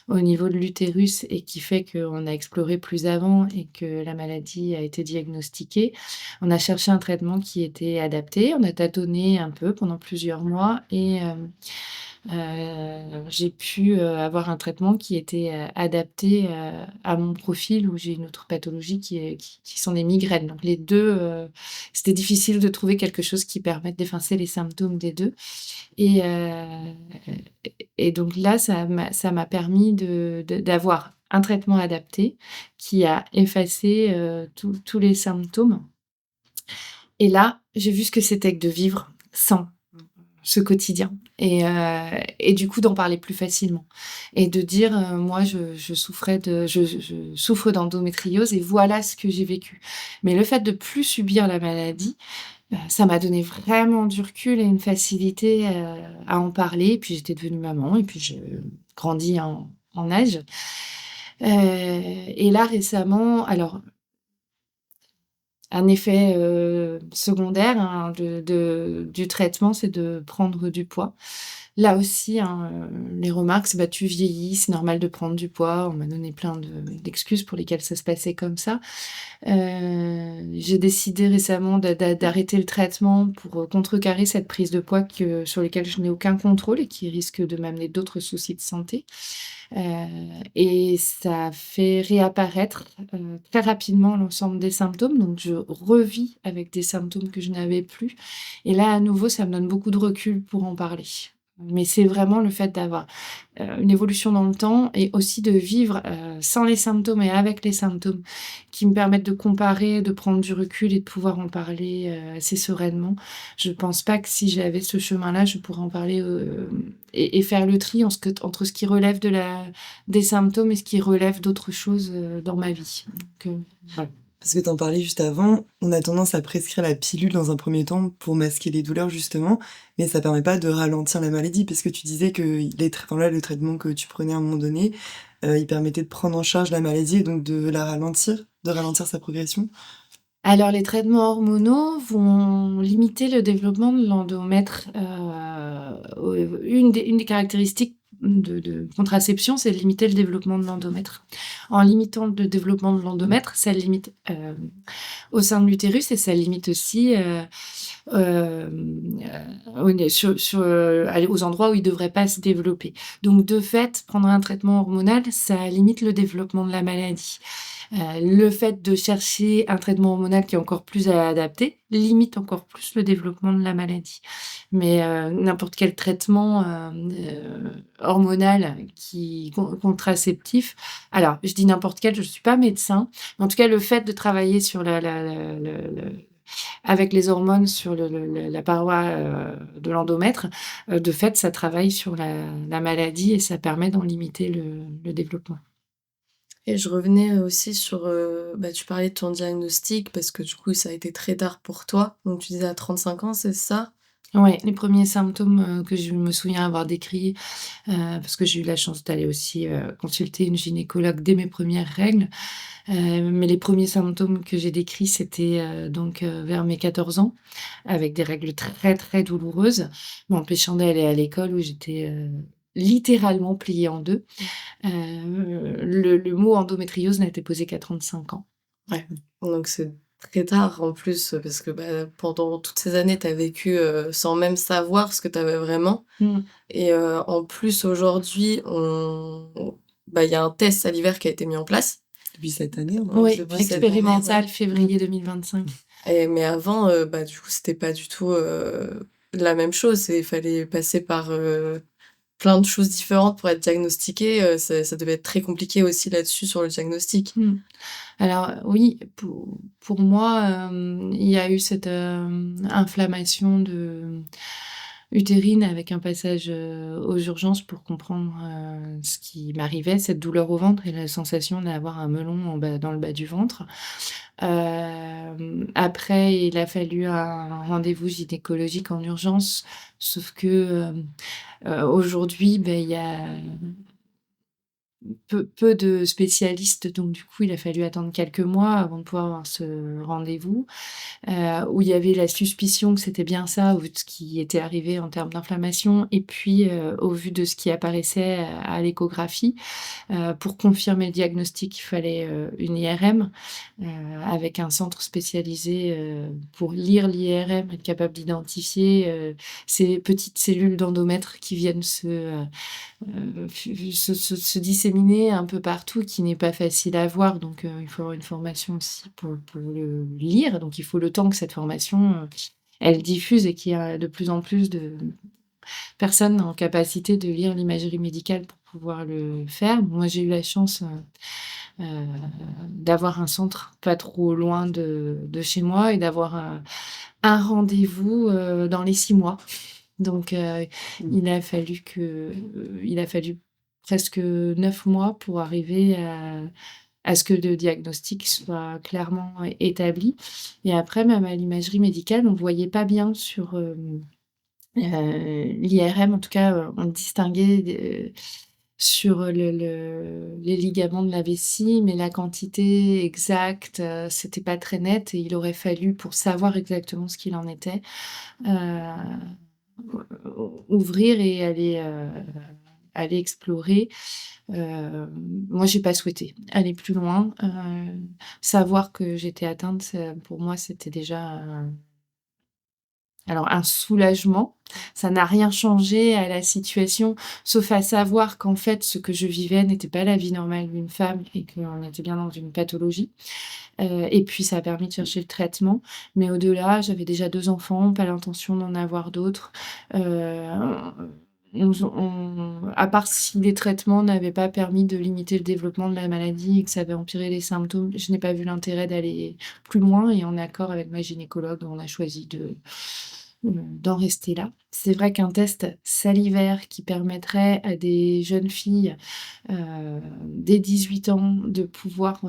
au niveau de l'utérus et qui fait qu'on a exploré plus avant et que la maladie a été diagnostiquée. On a cherché un traitement qui était adapté. On a tâtonné un peu pendant plusieurs mois et j'ai pu, avoir un traitement qui était, adapté, à mon profil où j'ai une autre pathologie qui sont les migraines. Donc les 2, c'était difficile de trouver quelque chose qui permette d'effacer les symptômes des 2 et donc là, ça m'a permis d'avoir un traitement adapté qui a effacé, tous les symptômes et là, j'ai vu ce que c'était que de vivre sans ce quotidien et du coup d'en parler plus facilement et de dire, moi je souffrais je souffre d'endométriose et voilà ce que j'ai vécu. Mais le fait de plus subir la maladie, ça m'a donné vraiment du recul et une facilité, à en parler et puis j'étais devenue maman et puis je grandis en âge, et là récemment alors un effet, secondaire, hein, du traitement, c'est de prendre du poids. Là aussi, hein, les remarques, c'est: «Bah, tu vieillis, c'est normal de prendre du poids». On m'a donné plein d'excuses pour lesquelles ça se passait comme ça. J'ai décidé récemment d'arrêter le traitement pour, contrecarrer cette prise de poids sur lesquelles je n'ai aucun contrôle et qui risque de m'amener d'autres soucis de santé. Et ça fait réapparaître, très rapidement l'ensemble des symptômes, donc je revis avec des symptômes que je n'avais plus et là, à nouveau, ça me donne beaucoup de recul pour en parler. Mais c'est vraiment le fait d'avoir, une évolution dans le temps et aussi de vivre, sans les symptômes et avec les symptômes qui me permettent de comparer, de prendre du recul et de pouvoir en parler, assez sereinement. Je pense pas que si j'avais ce chemin-là, je pourrais en parler, et faire le tri entre ce qui relève des symptômes et ce qui relève d'autres choses, dans ma vie. Donc, voilà. Parce que t'en parlais juste avant, on a tendance à prescrire la pilule dans un premier temps pour masquer les douleurs justement, mais ça permet pas de ralentir la maladie parce que tu disais que le traitement que tu prenais à un moment donné, il permettait de prendre en charge la maladie et donc de ralentir sa progression? Alors les traitements hormonaux vont limiter le développement de l'endomètre, une des caractéristiques de contraception, c'est de limiter le développement de l'endomètre. En limitant le développement de l'endomètre, ça limite, au sein de l'utérus et ça limite aussi, aux endroits où il ne devrait pas se développer. Donc de fait, prendre un traitement hormonal, ça limite le développement de la maladie. Le fait de chercher un traitement hormonal qui est encore plus adapté, limite encore plus le développement de la maladie. Mais, n'importe quel traitement, hormonal contraceptif alors je dis n'importe quel, je ne suis pas médecin, mais en tout cas le fait de travailler sur le avec les hormones sur la paroi, de l'endomètre, de fait ça travaille sur la maladie et ça permet d'en limiter le développement. Et je revenais aussi sur, bah, tu parlais de ton diagnostic parce que du coup, ça a été très tard pour toi. Donc tu disais à 35 ans, c'est ça? Ouais, les premiers symptômes, que je me souviens avoir décrits, parce que j'ai eu la chance d'aller aussi, consulter une gynécologue dès mes premières règles, mais les premiers symptômes que j'ai décrits, c'était, donc, vers mes 14 ans, avec des règles très, très douloureuses, m'empêchant d'aller à l'école où j'étais, littéralement pliée en 2. Le mot endométriose n'a été posé qu'à 35 ans. Ouais. Donc c'est très tard en plus, parce que, bah, pendant toutes ces années, tu as vécu, sans même savoir ce que tu avais vraiment Mmh. et en plus aujourd'hui, bah, il y a un test salivaire qui a été mis en place. Depuis cette année, en Oui, Depuis cette année, expérimental, ouais. février 2025. Mais avant, bah, du coup, c'était pas du tout, la même chose et il fallait passer par, plein de choses différentes pour être diagnostiqué, ça devait être très compliqué aussi là-dessus sur le diagnostic. Mmh. Alors oui, pour moi, il y a eu cette, inflammation utérine avec un passage, aux urgences pour comprendre, ce qui m'arrivait, cette douleur au ventre et la sensation d'avoir un melon dans le bas du ventre. Après, il a fallu un rendez-vous gynécologique en urgence, sauf que, aujourd'hui, il y a peu de spécialistes, donc du coup, il a fallu attendre quelques mois avant de pouvoir avoir ce rendez-vous, où il y avait la suspicion que c'était bien ça, au vu de ce qui était arrivé en termes d'inflammation et puis, au vu de ce qui apparaissait à l'échographie. Pour confirmer le diagnostic, il fallait, une IRM, avec un centre spécialisé, pour lire l'IRM, être capable d'identifier, ces petites cellules d'endomètre qui viennent se disséminer un peu partout, qui n'est pas facile à voir. Donc, il faut avoir une formation aussi pour le lire. Donc il faut le temps que cette formation, elle diffuse et qu'il y a de plus en plus de personnes en capacité de lire l'imagerie médicale pour pouvoir le faire. Moi, j'ai eu la chance, d'avoir un centre pas trop loin de chez moi et d'avoir un rendez-vous, dans les 6 mois. Donc, Mmh. il a fallu presque 9 mois pour arriver à ce que le diagnostic soit clairement établi et après, même à l'imagerie médicale, on voyait pas bien sur, l'IRM. En tout cas, on distinguait sur les ligaments de la vessie, mais la quantité exacte, c'était pas très net et il aurait fallu, pour savoir exactement ce qu'il en était, heu, ouvrir et aller explorer. Moi, j'ai pas souhaité aller plus loin. Savoir que j'étais atteinte, pour moi, c'était déjà alors un soulagement, ça n'a rien changé à la situation, sauf à savoir qu'en fait, ce que je vivais n'était pas la vie normale d'une femme et qu'on était bien dans une pathologie. Et puis ça a permis de chercher le traitement. Mais au-delà, j'avais déjà 2 enfants, pas l'intention d'en avoir d'autres. À part si les traitements n'avaient pas permis de limiter le développement de la maladie et que ça avait empiré les symptômes, je n'ai pas vu l'intérêt d'aller plus loin et en accord avec ma gynécologue, on a choisi d'en rester là. C'est vrai qu'un test salivaire qui permettrait à des jeunes filles, dès 18 ans de pouvoir,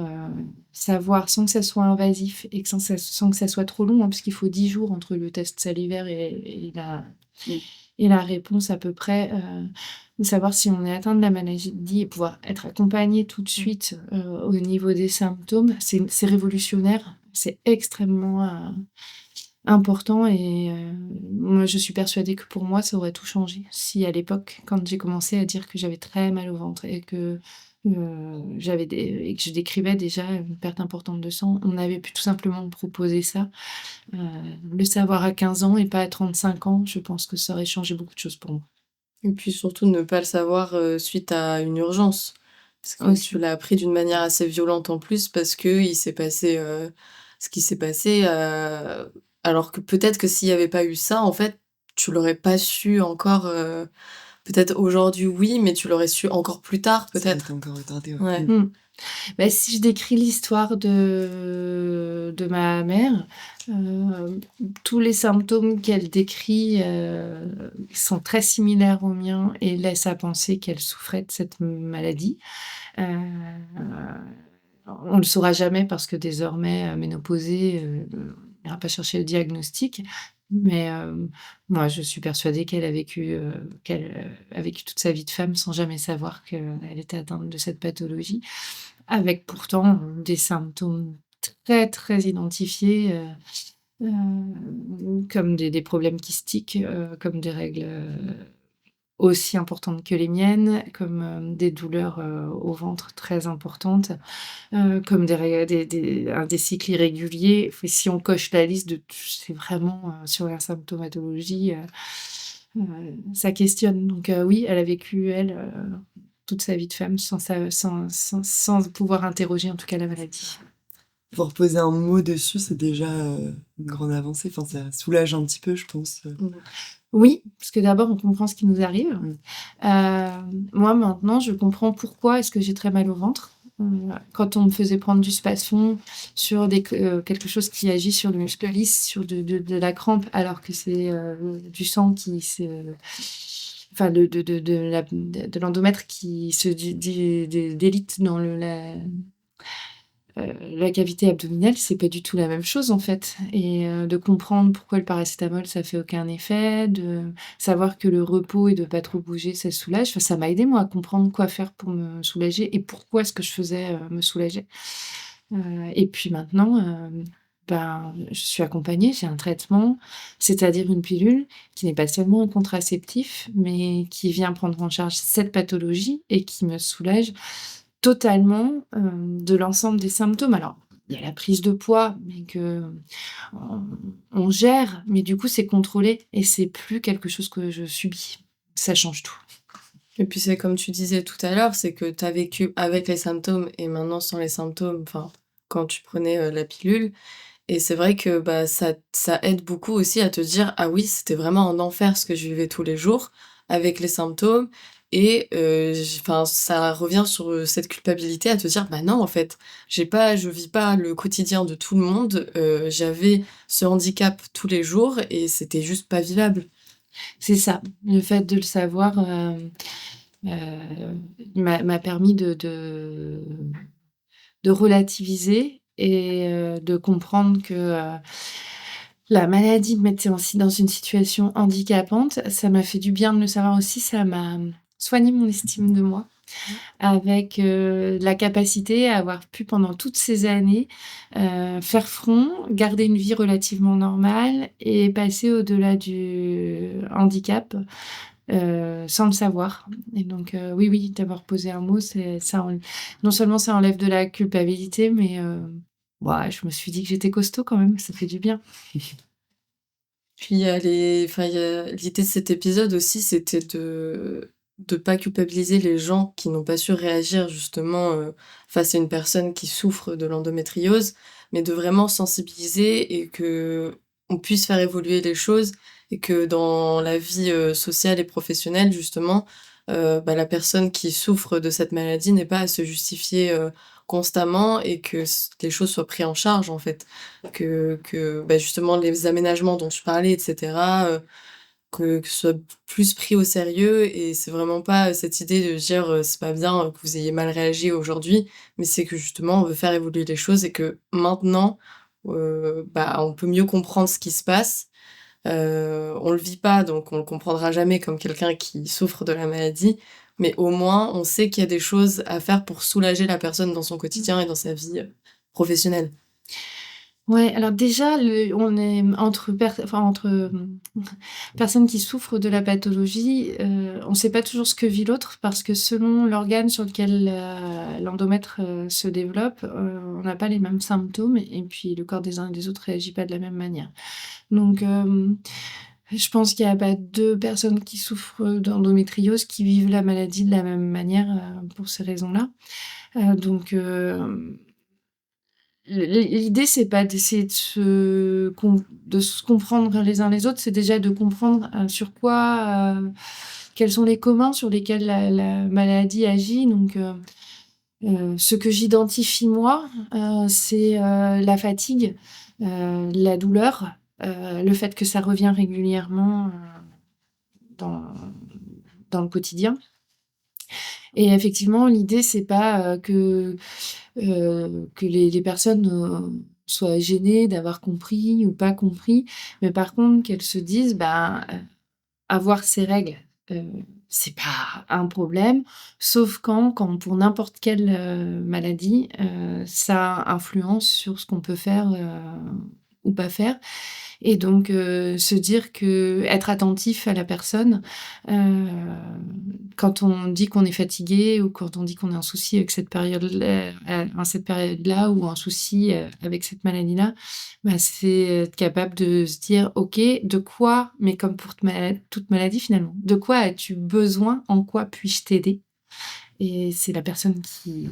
savoir sans que ça soit invasif et que sans que ça soit trop long, hein, parce qu'il faut 10 jours entre le test salivaire Mmh. et la réponse à peu près, de savoir si on est atteint de la maladie et pouvoir être accompagné tout de suite, au niveau des symptômes, c'est révolutionnaire. C'est extrêmement, important et moi, je suis persuadée que pour moi, ça aurait tout changé. Si à l'époque, quand j'ai commencé à dire que j'avais très mal au ventre et que, et que je décrivais déjà une perte importante de sang, on avait pu tout simplement me proposer ça. Heu, le savoir à 15 ans et pas à 35 ans, je pense que ça aurait changé beaucoup de choses pour moi. Et puis surtout ne pas le savoir, suite à une urgence. Parce que tu Aussi. l'as appris d'une manière assez violente en plus parce qu'il s'est passé, ce qui s'est passé, alors que peut-être que s'il y avait pas eu ça, en fait, tu l'aurais pas su encore, peut-être aujourd'hui oui, mais tu l'aurais su encore plus tard Ça a été peut-être. encore retardé, ouais. Ouais. Mmh. Mmh. Bah, si je décris l'histoire de ma mère, tous les symptômes qu'elle décrit, sont très similaires aux miens et laissent à penser qu'elle souffrait de cette maladie. Heu, on le saura jamais parce que désormais, ménopausée, on n'ira pas chercher le diagnostic. Mais, moi, je suis persuadée qu'elle a vécu toute sa vie de femme sans jamais savoir qu'elle était atteinte de cette pathologie. Avec pourtant des symptômes très, très identifiés, comme des problèmes kystiques, comme des règles, aussi importantes que les miennes, comme, des douleurs, au ventre très importantes, comme des cycles irréguliers. Enfin, si on coche la liste de t c'est vraiment, sur la symptomatologie, ça questionne. Donc, oui, elle a vécu, elle, toute sa vie de femme sans pouvoir interroger en tout cas la maladie. Pour poser un mot dessus, c'est déjà, une grande avancée. Enfin, ça soulage un petit peu, je pense. Mmh. Oui, parce que d'abord on comprend ce qui nous arrive. Mmh. Moi maintenant je comprends pourquoi est-ce que j'ai très mal au ventre. Quand on me faisait prendre du Spasfon sur quelque chose qui agit sur le muscle lisse, sur de la crampe alors que c'est, du sang qui se enfin de l'endomètre qui se délite dans la cavité abdominale, c'est pas du tout la même chose, en fait et de comprendre pourquoi le paracétamol, ça fait aucun effet, de savoir que le repos et de pas trop bouger, ça soulage. Enfin, ça m'a aidé moi, à comprendre quoi faire pour me soulager et pourquoi ce que je faisais, me soulageait. Et puis maintenant, ben, je suis accompagnée, j'ai un traitement, c'est-à-dire une pilule qui n'est pas seulement un contraceptif, mais qui vient prendre en charge cette pathologie et qui me soulage totalement, de l'ensemble des symptômes. Alors, il y a la prise de poids, mais que on gère, mais du coup, c'est contrôlé et c'est plus quelque chose que je subis. Ça change tout. Et puis c'est comme tu disais tout à l'heure, c'est que tu as vécu avec les symptômes et maintenant sans les symptômes, enfin, quand tu prenais, la pilule et c'est vrai que, bah, ça aide beaucoup aussi à te dire: «Ah oui, c'était vraiment un enfer ce que je vivais tous les jours avec les symptômes» et j enfin, ça revient sur, cette culpabilité à te dire: «Bah non, en fait, je vis pas le quotidien de tout le monde, j'avais ce handicap tous les jours et c'était juste pas vivable». C'est ça, le fait de le savoir, heu, m'a permis de relativiser et de comprendre que, la maladie me mettait aussi dans une situation handicapante. Ça m'a fait du bien de le savoir aussi, ça m'a soigné mon estime de moi avec, la capacité à avoir pu pendant toutes ces années, faire front, garder une vie relativement normale et passer au-delà du handicap, sans le savoir et donc oui, oui, d'avoir posé un mot, c'est ça enl non seulement ça enlève de la culpabilité, mais ouais, je me suis dit que j'étais costaud quand même, ça fait du bien. Puis il y a l'idée de cet épisode aussi, c'était de pas culpabiliser les gens qui n'ont pas su réagir justement, face à une personne qui souffre de l'endométriose, mais de vraiment sensibiliser et que on puisse faire évoluer les choses et que dans la vie, sociale et professionnelle justement, bah, la personne qui souffre de cette maladie n'ait pas à se justifier, constamment et que les choses soient prises en charge en fait. Que, bah, justement les aménagements dont tu parlais et cetera, que ce soit plus pris au sérieux et c'est vraiment pas, cette idée de dire, «C'est pas bien, que vous ayez mal réagi aujourd'hui», mais c'est que justement on veut faire évoluer les choses et que maintenant, bah, on peut mieux comprendre ce qui se passe. On le vit pas donc on le comprendra jamais comme quelqu'un qui souffre de la maladie, mais au moins on sait qu'il y a des choses à faire pour soulager la personne dans son quotidien et dans sa vie, professionnelle. Ouais, alors déjà, on est entre, personnes qui souffrent de la pathologie, on ne sait pas toujours ce que vit l'autre parce que selon l'organe sur lequel, l'endomètre, se développe, on n'a pas les mêmes symptômes et puis le corps des uns et des autres réagit pas de la même manière. Donc, je pense qu'il y a pas 2 personnes qui souffrent d'endométriose qui vivent la maladie de la même manière, pour ces raisons-là. Donc, l'idée, c'est pas d'essayer de se comprendre les uns les autres, c'est déjà de comprendre, sur quoi, quels sont les communs sur lesquels la maladie agit. Donc, ce que j'identifie moi, c'est, la fatigue, la douleur, le fait que ça revient régulièrement, dans dans le quotidien et effectivement, l'idée, c'est pas, que les personnes, soient gênées d'avoir compris ou pas compris, mais par contre qu'elles se disent: «Ben, avoir ses règles, heu, c'est pas un problème», sauf quand pour n'importe quelle, maladie, ça influence sur ce qu'on peut faire, ou pas faire et donc se dire que être attentif à la personne, heu, quand on dit qu'on est fatigué ou quand on dit qu'on a un souci avec cette période-là, à cette période-là ou un souci, avec cette maladie-là, bah, c'est être capable de se dire: «OK, de quoi» mais comme pour toute maladie finalement, «De quoi as-tu besoin? En quoi puis-je t'aider?» et c'est la personne qui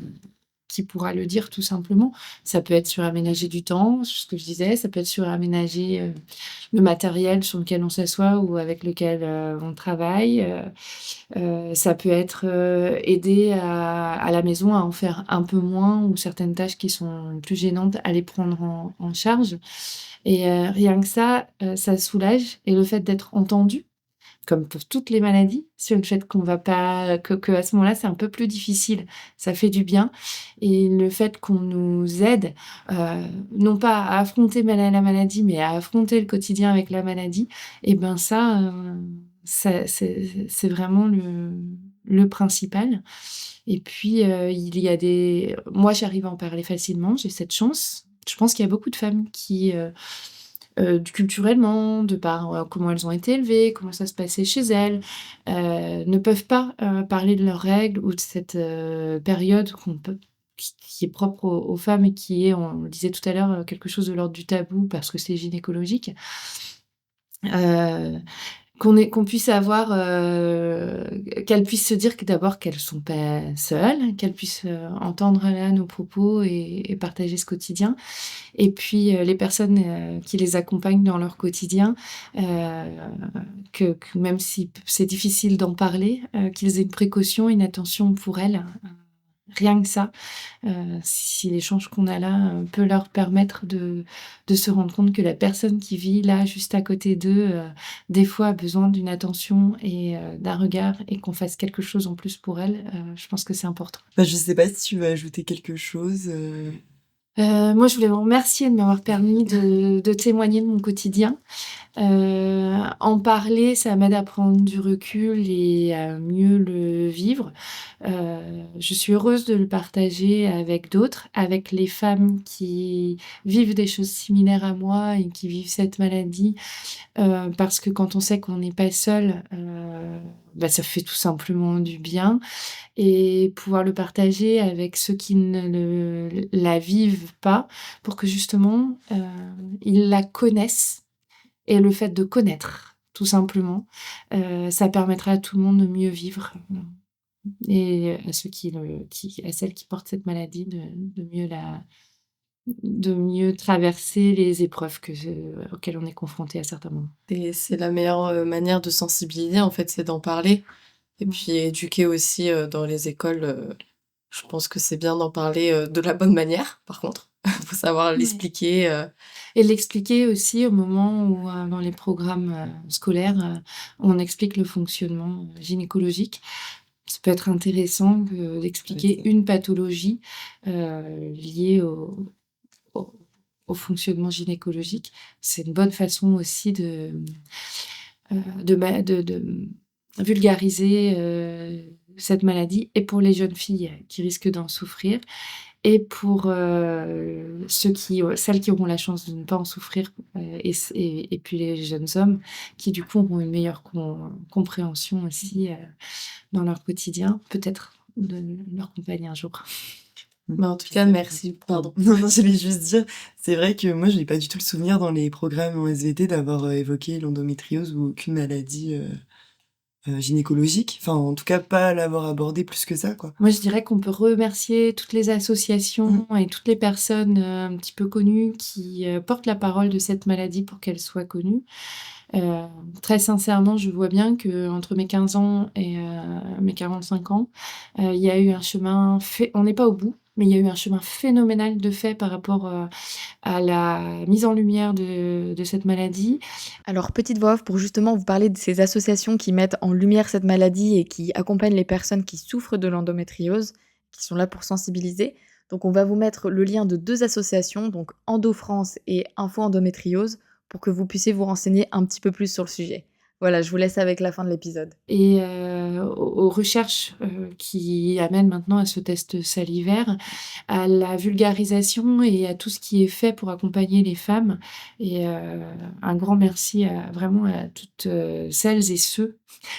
pourra le dire tout simplement. Ça peut être sur aménager du temps, ce que je disais, ça peut être sur aménager, le matériel sur lequel on s'assoit ou avec lequel, on travaille, ça peut être, aider à la maison à en faire un peu moins ou certaines tâches qui sont plus gênantes, à les prendre en charge et rien que ça soulage et le fait d'être entendu comme pour toutes les maladies, sur le fait qu'on va pas que à ce moment-là, c'est un peu plus difficile. Ça fait du bien et le fait qu'on nous aide, non pas à affronter la maladie, mais à affronter le quotidien avec la maladie et ben ça c'est vraiment le principal et puis, il y a des moi, j'arrive à en parler facilement, j'ai cette chance. Je pense qu'il y a beaucoup de femmes qui, culturellement, de par, comment elles ont été élevées, comment ça se passait chez elles, ne peuvent pas, parler de leurs règles ou de cette, période qui est propre aux femmes et qui est, on le disait tout à l'heure, quelque chose de l'ordre du tabou parce que c'est gynécologique. Heu qu'on puisse avoir, qu'elles puissent se dire que d'abord qu'elles sont pas seules, qu'elles puissent, entendre là nos propos et partager ce quotidien et puis, les personnes, qui les accompagnent dans leur quotidien, heu, que même si c'est difficile d'en parler, qu'ils aient une précaution, une attention pour elles, rien que ça. Si l'échange qu'on a là, peut leur permettre de se rendre compte que la personne qui vit là, juste à côté d'eux, des fois a besoin d'une attention et d'un regard et qu'on fasse quelque chose en plus pour elle, je pense que c'est important. Bah, je sais pas si tu veux ajouter quelque chose, Moi, je voulais vous remercier de m'avoir permis de témoigner de mon quotidien. En parler, ça m'aide à prendre du recul et à mieux le vivre. Je suis heureuse de le partager avec d'autres, avec les femmes qui vivent des choses similaires à moi et qui vivent cette maladie. Parce que quand on sait qu'on n'est pas seul, bah, ça fait tout simplement du bien et pouvoir le partager avec ceux qui ne la vivent pas pour que justement, ils la connaissent et le fait de connaître, tout simplement, ça permettra à tout le monde de mieux vivre, et à ceux à celles qui portent cette maladie de mieux traverser les épreuves auxquelles on est confronté à certains moments. Et c'est la meilleure, manière de sensibiliser, en fait, c'est d'en parler et puis éduquer aussi, dans les écoles, je pense que c'est bien d'en parler, de la bonne manière, par contre. Faut savoir Ouais. l'expliquer, Et l'expliquer aussi au moment où, dans les programmes, scolaires, on explique le fonctionnement, gynécologique. Ça peut être intéressant d'expliquer peut-être. une pathologie, liée au au fonctionnement gynécologique. C'est une bonne façon aussi de vulgariser, cette maladie et pour les jeunes filles qui risquent d'en souffrir et pour, celles qui auront la chance de ne pas en souffrir, et puis les jeunes hommes qui du coup auront une meilleure compréhension aussi, dans leur quotidien, peut-être de leur compagne un jour. mais en tout cas, C'est merci. Pardon. Non, non, j'allais juste dire, c'est vrai que moi, je n'ai pas du tout le souvenir dans les programmes en SVT d'avoir, évoqué l'endométriose ou aucune maladie, gynécologique. Enfin, en tout cas, pas l'avoir abordé plus que ça, quoi. Moi, je dirais qu'on peut remercier toutes les Mmh. associations et toutes les personnes, un petit peu connues qui, portent la parole de cette maladie pour qu'elle soit connue. Heu, Très sincèrement, je vois bien qu'entre mes 15 ans et mes 45 ans, il y a eu un chemin fait on n'est pas au bout, mais il y a eu un chemin phénoménal de fait par rapport, à la mise en lumière de cette maladie. Alors, petite voix off pour justement vous parler de ces associations qui mettent en lumière cette maladie et qui accompagnent les personnes qui souffrent de l'endométriose, qui sont là pour sensibiliser. Donc, on va vous mettre le lien de 2 associations, donc Endo France et Info Endométriose, pour que vous puissiez vous renseigner un petit peu plus sur le sujet. Voilà, je vous laisse avec la fin de l'épisode. Et aux recherches, qui amènent maintenant à ce test salivaire, à la vulgarisation et à tout ce qui est fait pour accompagner les femmes et un grand merci vraiment à toutes, celles et ceux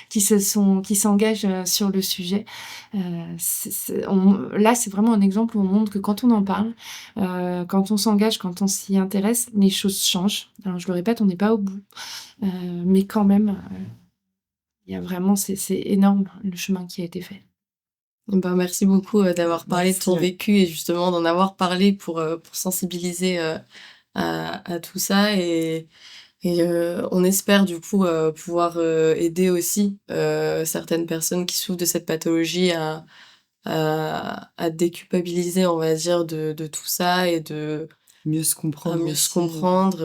qui s'engagent, sur le sujet. Là, c'est vraiment un exemple où on montre que quand on en parle, quand on s'engage, quand on s'y intéresse, les choses changent. Alors je le répète, on n'est pas au bout, mais quand même, il y a vraiment c'est énorme le chemin qui a été fait. Ben, merci beaucoup, d'avoir parlé de ton Merci, ouais. vécu et justement d'en avoir parlé pour sensibiliser, à tout ça et on espère du coup, pouvoir, aider aussi, certaines personnes qui souffrent de cette pathologie à déculpabiliser, on va dire, de tout ça et Mieux se à comprendre mieux se aussi, comprendre,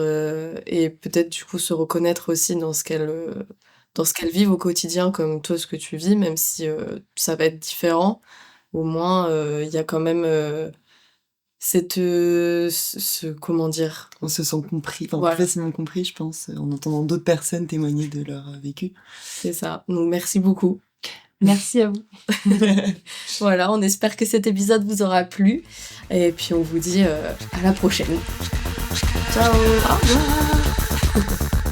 et peut-être du coup se reconnaître aussi dans ce qu'elles, dans ce qu'elles vivent au quotidien, comme toi, ce que tu vis, même si ça va être différent. Au moins, il y a quand même comment dire? On se sent compris, enfin Voilà. plus facilement compris, je pense, en entendant d'autres personnes témoigner de leur vécu. C'est ça. Donc merci beaucoup. Merci à vous. Voilà, on espère que cet épisode vous aura plu. Et puis on vous dit à la prochaine. Ciao! Au revoir.